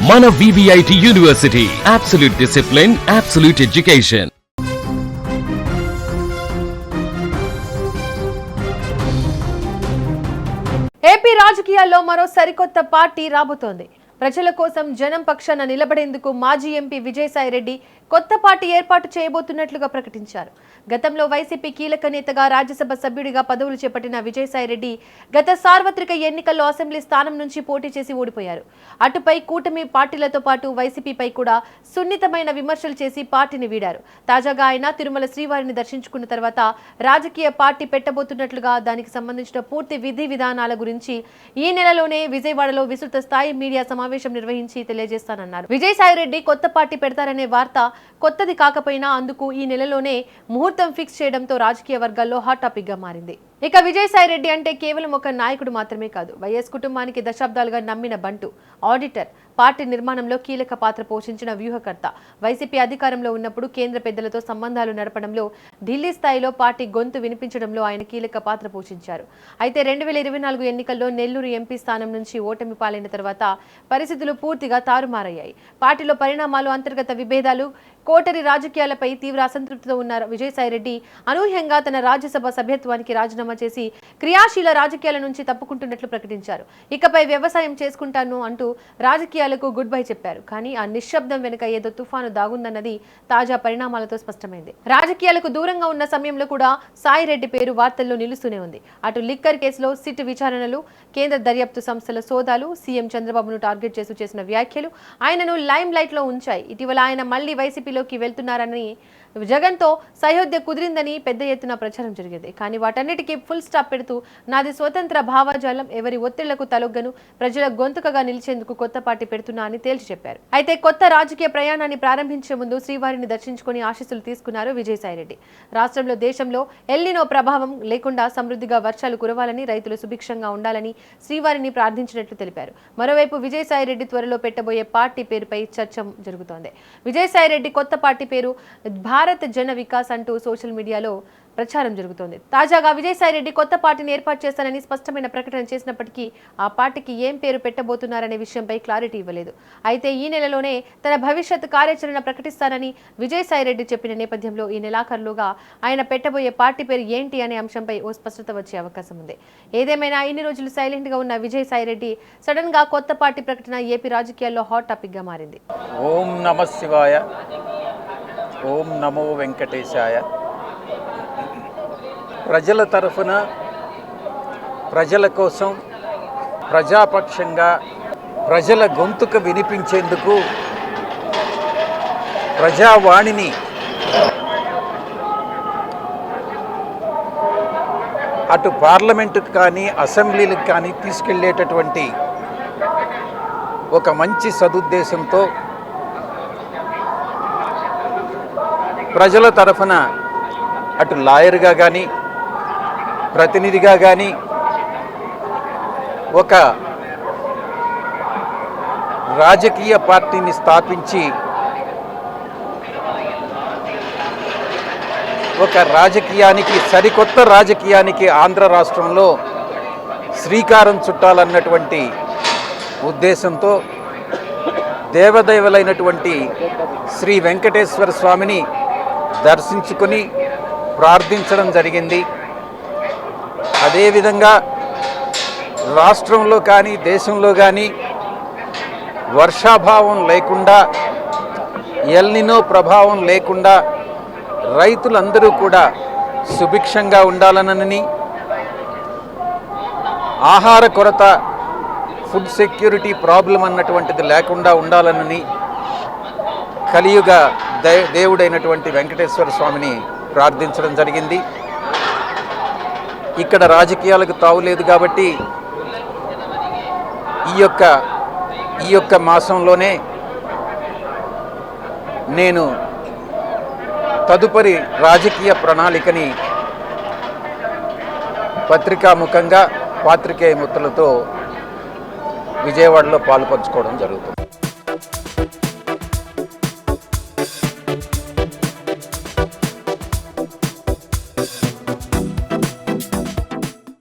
మన VVIT university, absolute discipline, absolute education. AP రాజకీయాల్లో మరో సరికొత్త పార్టీ రాబోతోంది. ప్రజల కోసం జనం పక్షాన నిలబడేందుకు మాజీ ఎంపీ విజయసాయిరెడ్డి కొత్త పార్టీ ఏర్పాటు చేయబోతున్నట్లుగా ప్రకటించారు. గతంలో వైసీపీ కీలక నేతగా, రాజ్యసభ సభ్యుడిగా పదవులు చేపట్టిన విజయసాయిరెడ్డి గత సార్వత్రిక ఎన్నికల్లో అసెంబ్లీ స్థానం నుంచి పోటీ చేసి ఓడిపోయారు. అటుపై కూటమి పార్టీలతో పాటు వైసీపీపై కూడా సున్నితమైన విమర్శలు చేసి పార్టీని వీడారు. తాజాగా ఆయన తిరుమల శ్రీవారిని దర్శించుకున్న తర్వాత రాజకీయ పార్టీ పెట్టబోతున్నట్లుగా, దానికి సంబంధించిన పూర్తి విధి విధానాల గురించి ఈ నెలలోనే విజయవాడలో విస్తృత స్థాయి మీడియా సమావేశం నిర్వహించి తెలియజేస్తానన్నారు. విజయసాయిరెడ్డి కొత్త పార్టీ పెడతారనే వార్త కొత్తది కాకపోయినా అందుకు ఈ నెలలోనే ముహూర్తం ఫిక్స్ చేయడంతో రాజకీయ వర్గాల్లో హాట్ టాపిక్ గా మారింది. ఇక విజయసాయిరెడ్డి అంటే కేవలం ఒక నాయకుడు మాత్రమే కాదు, వైఎస్ కుటుంబానికి దశాబ్దాలుగా నమ్మిన బంటు, ఆడిటర్, పార్టీ నిర్మాణంలో కీలక పాత్ర పోషించిన వ్యూహకర్త. వైసీపీ అధికారంలో ఉన్నప్పుడు కేంద్ర పెద్దలతో సంబంధాలు నడపడంలో, ఢిల్లీ స్థాయిలో పార్టీ గొంతు వినిపించడంలో ఆయన కీలక పాత్ర పోషించారు. అయితే 2024 ఎన్నికల్లో నెల్లూరు ఎంపీ స్థానం నుంచి ఓటమి పాలైన తర్వాత పరిస్థితులు పూర్తిగా తారుమారయ్యాయి. పార్టీలో పరిణామాలు, అంతర్గత విభేదాలు, కోటరి రాజకీయాలపై తీవ్ర అసంతృప్తితో ఉన్న విజయసాయిరెడ్డి అనూహ్యంగా తన రాజ్యసభ సభ్యత్వానికి రాజీనామా చేసి క్రియాశీల రాజకీయాల నుంచి తప్పుకుంటున్నట్లు ప్రకటించారు. ఇకపై వ్యవసాయం చేసుకుంటాను అంటూ రాజకీయాలకు గుడ్ బై చెప్పారు. కానీ ఆ నిశ్శబ్దం వెనుక ఏదో తుఫాను దాగుందన్నది తాజా పరిణామాలతో స్పష్టమైంది. రాజకీయాలకు దూరంగా ఉన్న సమయంలో కూడా సాయిరెడ్డి పేరు వార్తల్లో నిలుస్తూనే ఉంది. అటు లిక్కర్ కేసులో సిట్ విచారణలు, కేంద్ర దర్యాప్తు సంస్థల సోదాలు, సీఎం చంద్రబాబును టార్గెట్ చేసిన వ్యాఖ్యలు ఆయనను లైమ్ లైట్ లో ఉంచాయి. ఇటీవల ఆయన మళ్లీ వైసీపీలోకి వెళ్తున్నారని, జగన్తో సయోధ్య కుదిరిందని పెద్ద ఎత్తున ప్రచారం జరిగింది. కానీ వాటన్నిటికీ ఫుల్ స్టాప్ పెడుతూ నాది స్వతంత్ర భావజాలం, ఎవరి ఒత్తిళ్లకు తలొగ్గను, ప్రజల గొంతుకగా నిలిచేందుకు కొత్త పార్టీ పెడుతున్నా అని తేల్చి చెప్పారు. అయితే కొత్త రాజకీయ ప్రయాణాన్ని ప్రారంభించే ముందు శ్రీవారిని దర్శించుకుని ఆశీస్సులు తీసుకున్నారు విజయసాయిరెడ్డి. రాష్ట్రంలో, దేశంలో ఎల్నినో ప్రభావం లేకుండా సమృద్ధిగా వర్షాలు కురవాలని, రైతులు సుభిక్షంగా ఉండాలని శ్రీవారిని ప్రార్థించినట్లు తెలిపారు. మరోవైపు విజయసాయిరెడ్డి త్వరలో పెట్టబోయే పార్టీ పేరుపై చర్చ జరుగుతోంది. విజయసాయిరెడ్డి కొత్త పార్టీ పేరు భారత్ జన వికాస్ అంటూ సోషల్ మీడియాలో ప్రచారం జరుగుతోంది. తాజాగా విజయసాయిరెడ్డి కొత్త పార్టీని ఏర్పాటు చేస్తానని స్పష్టమైన ప్రకటన చేసినప్పటికీ ఆ పార్టీకి ఏం పేరు పెట్టబోతున్నారనే విషయంపై క్లారిటీ ఇవ్వలేదు. అయితే ఈ నెలలోనే తన భవిష్యత్ కార్యాచరణ ప్రకటిస్తానని విజయసాయిరెడ్డి చెప్పిన నేపథ్యంలో ఈ నెలాఖరులోగా ఆయన పెట్టబోయే పార్టీ పేరు ఏంటి అనే అంశంపై ఓ స్పష్టత వచ్చే అవకాశం ఉంది. ఏదేమైనా ఇన్ని రోజులు సైలెంట్ గా ఉన్న విజయసాయిరెడ్డి సడన్ గా కొత్త పార్టీ ప్రకటన ఏపీ రాజకీయాల్లో హాట్ టాపిక్ గా మారింది. ఓం నమః శివాయ, ఓం నమో వెంకటేశాయ. ప్రజల తరఫున, ప్రజల కోసం, ప్రజాపక్షంగా ప్రజల గొంతుకు వినిపించేందుకు, ప్రజావాణిని అటు పార్లమెంటుకు కానీ అసెంబ్లీలకు కానీ తీసుకెళ్లేటటువంటి ఒక మంచి సదుద్దేశంతో ప్రజల తరఫున అటు లాయర్గా కానీ, ప్రతినిధిగా కానీ, ఒక రాజకీయ పార్టీని స్థాపించి ఒక రాజకీయానికి, సరికొత్త రాజకీయానికి ఆంధ్ర రాష్ట్రంలో శ్రీకారం చుట్టాలన్నటువంటి ఉద్దేశంతో దేవదేవులైనటువంటి శ్రీ వెంకటేశ్వర స్వామిని దర్శించుకొని ప్రార్థించడం జరిగింది. అదేవిధంగా రాష్ట్రంలో కానీ, దేశంలో కానీ వర్షాభావం లేకుండా, ఎల్నినో ప్రభావం లేకుండా రైతులందరూ కూడా సుభిక్షంగా ఉండాలనని, ఆహార కొరత, ఫుడ్ సెక్యూరిటీ ప్రాబ్లం అన్నటువంటిది లేకుండా ఉండాలనని కలియుగ దేవుడైనటువంటి వెంకటేశ్వర స్వామిని ప్రార్థించడం జరిగింది. ఇక్కడ రాజకీయాలకు తావులేదు కాబట్టి ఈ యొక్క మాసంలోనే నేను తదుపరి రాజకీయ ప్రణాళికని పత్రికాముఖంగా, పాత్రికేయ మిత్రులతో విజయవాడలో పాలుపంచుకోవడం జరుగుతుంది.